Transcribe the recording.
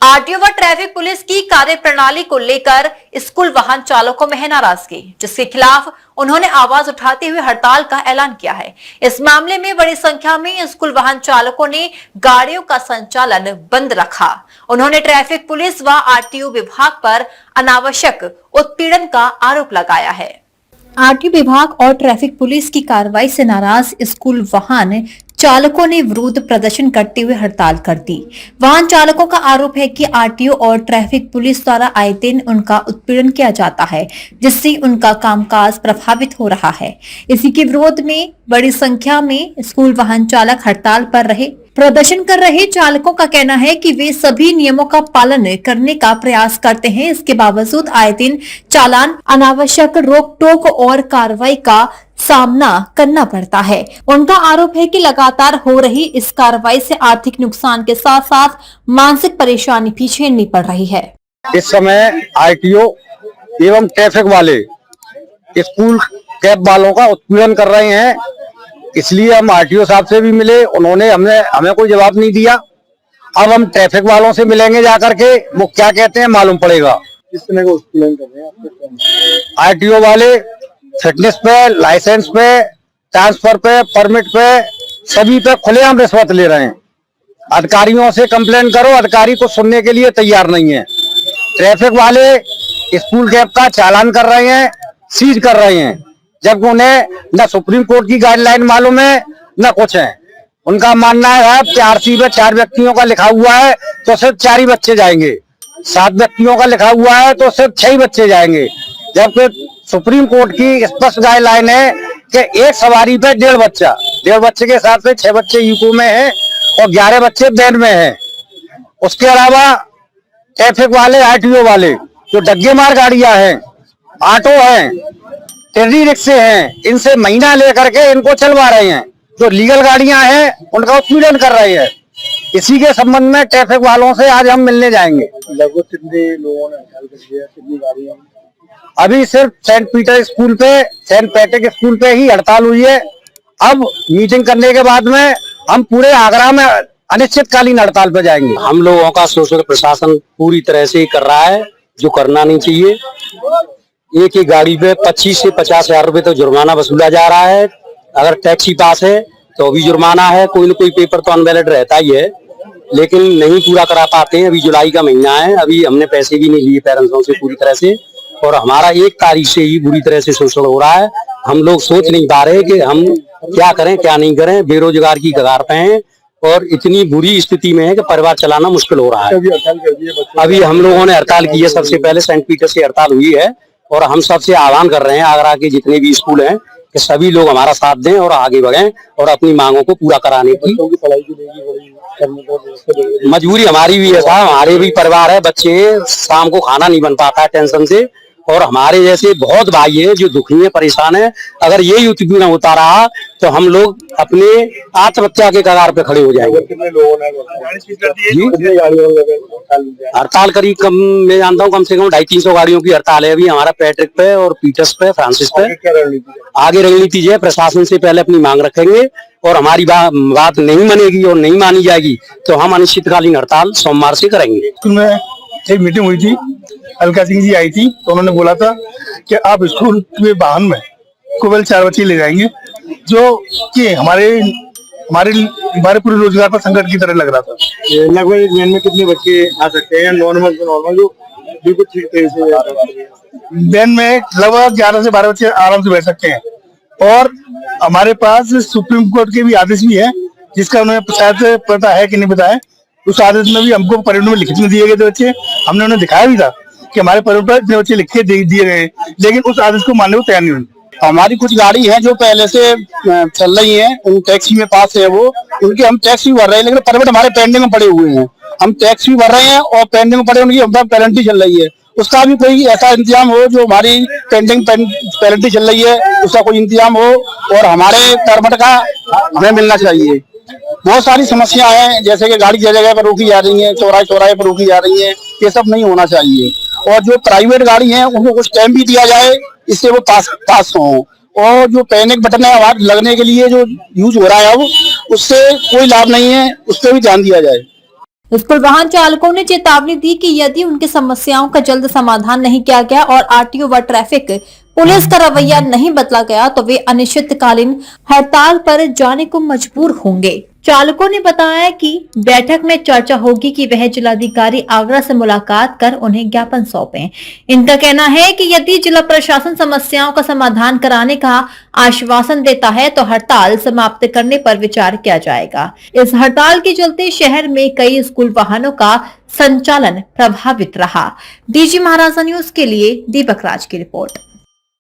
RTO व traffic police की कार्यप्रणाली को लेकर स्कूल वाहन चालकों में है नाराजगी, जिसके खिलाफ उन्होंने आवाज उठाते हुए हड़ताल का ऐलान किया है। इस मामले में बड़ी संख्या में स्कूल वाहन चालकों ने गाड़ियों का संचालन बंद रखा। उन्होंने ट्रैफिक पुलिस व आरटीओ विभाग पर अनावश्यक उत्पीड़न का आरोप लगाया है। आरटीओ विभाग और ट्रैफिक पुलिस की कार्रवाई से नाराज स्कूल वाहन चालकों ने विरोध प्रदर्शन करते हुए हड़ताल कर दी। वाहन चालकों का आरोप है कि आरटीओ और ट्रैफिक पुलिस द्वारा आए दिन उनका उत्पीड़न किया जाता है, जिससे उनका कामकाज प्रभावित हो रहा है। इसी के विरोध में बड़ी संख्या में स्कूल वाहन चालक हड़ताल पर रहे। प्रदर्शन कर रहे चालकों का कहना है कि वे सभी नियमों का पालन करने का प्रयास करते हैं, इसके बावजूद आए दिन चालान, अनावश्यक रोक टोक और कार्रवाई का सामना करना पड़ता है। उनका आरोप है कि लगातार हो रही इस कार्रवाई से आर्थिक नुकसान के साथ साथ मानसिक परेशानी भी झेलनी पड़ रही है। इस समय आरटीओ एवं ट्रैफिक वाले स्कूल कैब वालों का उत्पीड़न कर रहे हैं, इसलिए हम आरटीओ साहब से भी मिले, उन्होंने हमें कोई जवाब नहीं दिया। अब हम ट्रैफिक वालों से मिलेंगे जाकर के, वो क्या कहते हैं मालूम पड़ेगा। किस तरह का उत्पीड़न कर रहे हैं आरटीओ वाले? फिटनेस पे, लाइसेंस पे, ट्रांसफर पे, परमिट पे, सभी पे खुलेआम रिश्वत ले रहे हैं। अधिकारियों से कंप्लेन करो, अधिकारी को सुनने के लिए तैयार नहीं है। ट्रैफिक वाले स्कूल कैब का चालान कर रहे हैं, सीज कर रहे हैं, जबकि उन्हें न सुप्रीम कोर्ट की गाइडलाइन मालूम है न कुछ है। उनका मानना है कि आरसी पे 4 व्यक्तियों का लिखा हुआ है तो सिर्फ 4 ही बच्चे जाएंगे, 7 व्यक्तियों का लिखा हुआ है तो सिर्फ 6 ही बच्चे जाएंगे, जबकि सुप्रीम कोर्ट की स्पष्ट गाइडलाइन है कि एक सवारी पे 1.5 बच्चा, 1.5 बच्चे के हिसाब से 6 बच्चे यूको में हैं और 11 बच्चे वैन में हैं। उसके अलावा ट्रैफिक वाले, आरटीओ वाले जो डग्गे मार गाड़ियां हैं, ऑटो हैं, टेरी रिक्शे हैं, इनसे महीना लेकर के इनको चलवा रहे हैं। जो लीगल गाड़ियां हैं उनका उत्पीड़न कर रहे हैं। इसी के संबंध में ट्रैफिक वालों से आज हम मिलने जाएंगे। लगभग कितने लोगों ने हड़ताल कर दिया, कितनी गाड़ियां? अभी सिर्फ सेंट पीटर स्कूल पे, सेंट पैट्रिक स्कूल पे ही हड़ताल हुई है। अब मीटिंग करने के बाद में हम पूरे आगरा में अनिश्चितकालीन हड़ताल पे जाएंगे। हम लोगों का शोषण प्रशासन पूरी तरह से कर रहा है, जो करना नहीं चाहिए। एक ही गाड़ी पे 25 से 50 हजार रुपए तो जुर्माना वसूला जा रहा है। अगर टैक्सी पास है तो भी जुर्माना है, कोई न कोई पेपर तो अनवैलिड रहता ही है, लेकिन नहीं पूरा करा पाते हैं। अभी जुलाई का महीना है, अभी हमने पैसे भी नहीं लिए पेरेंट्सों से पूरी तरह से, और हमारा 1 तारीख से ही बुरी तरह से शोषण हो रहा है। हम लोग सोच नहीं पा रहे कि हम क्या करें क्या नहीं करें। बेरोजगार की कगार पे हैं और इतनी बुरी स्थिति में है कि परिवार चलाना मुश्किल हो रहा है। अभी हम लोगों ने हड़ताल की है, सबसे पहले सेंट पीटर से हड़ताल हुई है, और हम सबसे आह्वान कर रहे हैं आगरा के जितने भी स्कूल हैं कि सभी लोग हमारा साथ दें और आगे बढ़ें और अपनी मांगों को पूरा कराने की मजबूरी हमारी भी है साहब। हमारे भी परिवार है, बच्चे हैं, शाम को खाना नहीं बन पाता है टेंशन से, और हमारे जैसे बहुत भाई है जो दुखी है, परेशान है। अगर यही उत्पीड़न होता रहा तो हम लोग अपने आत्महत्या के कगार पे खड़े हो जाएंगे। कितने लोगों ने हड़ताल करीब कम मैं जानता हूँ कम से कम 250-300 गाड़ियों की हड़ताल है अभी हमारा पैट्रिक पे और पीटर्स पे, फ्रांसिस पे। आगे रणनीति जो है प्रशासन से पहले अपनी मांग रखेंगे, और हमारी बात नहीं मानेगी और नहीं मानी जाएगी तो हम अनिश्चितकालीन हड़ताल सोमवार से करेंगे। स्कूल में एक मीटिंग हुई थी, अलका सिंह जी आई थी, तो उन्होंने बोला था कि आप स्कूल के वाहन में केवल 4 बच्चे ले जाएंगे, जो कि हमारे पूरे रोजगार पर संकट की तरह लग रहा था। लगभग एक वैन में कितने बच्चे आ सकते हैं? नॉर्मल जो बिल्कुल ठीक तरह से वैन में लगभग 11 से 12 बच्चे आराम से बैठ सकते हैं। और हमारे पास सुप्रीम कोर्ट के भी आदेश भी है, जिसका उन्हें शायद पता है कि नहीं पता है। उस आदेश में भी हमको परिवहन में लिखित में दिए गए थे बच्चे, हमने उन्हें दिखाया भी था कि हमारे परिवहन पर इतने बच्चे लिख के दिए गए, लेकिन उस आदेश को मानने को तैयार नहीं हुई। हमारी कुछ गाड़ी है जो पहले से चल रही है, उन टैक्सी में पास है वो, उनके हम टैक्स भी भर रहे हैं, लेकिन परमिट हमारे पेंडिंग में पड़े हुए हैं। हम टैक्स भी भर रहे हैं और पेंडिंग में पड़े, उनकी पेनल्टी चल रही है। उसका भी कोई ऐसा इंतजाम हो, जो हमारी पेंडिंग पेनल्टी चल रही है उसका कोई इंतजाम हो, और हमारे परमिट का हमें मिलना चाहिए। बहुत सारी समस्या है, जैसे कि गाड़ी जगह जगह पर रोकी जा रही है, चौराहे पर रोकी जा रही है, ये सब नहीं होना चाहिए। और जो प्राइवेट गाड़ी है उनको कुछ टाइम भी दिया जाए, इससे वो पास हो। और जो पैनिक बटन है आवाज लगने के लिए जो यूज हो रहा है अब, उससे कोई लाभ नहीं है, उस पर भी ध्यान दिया जाए। स्कूल वाहन चालकों ने चेतावनी दी कि यदि उनकी समस्याओं का जल्द समाधान नहीं किया गया और आरटीओ व ट्रैफिक पुलिस का रवैया नहीं बदला गया तो वे अनिश्चितकालीन हड़ताल पर जाने को मजबूर होंगे। चालकों ने बताया कि बैठक में चर्चा होगी कि वह जिलाधिकारी आगरा से मुलाकात कर उन्हें ज्ञापन सौंपें। इनका कहना है कि यदि जिला प्रशासन समस्याओं का समाधान कराने का आश्वासन देता है तो हड़ताल समाप्त करने पर विचार किया जाएगा। इस हड़ताल के चलते शहर में कई स्कूल वाहनों का संचालन प्रभावित रहा। डीजी महाराजा न्यूज के लिए दीपक राज की रिपोर्ट।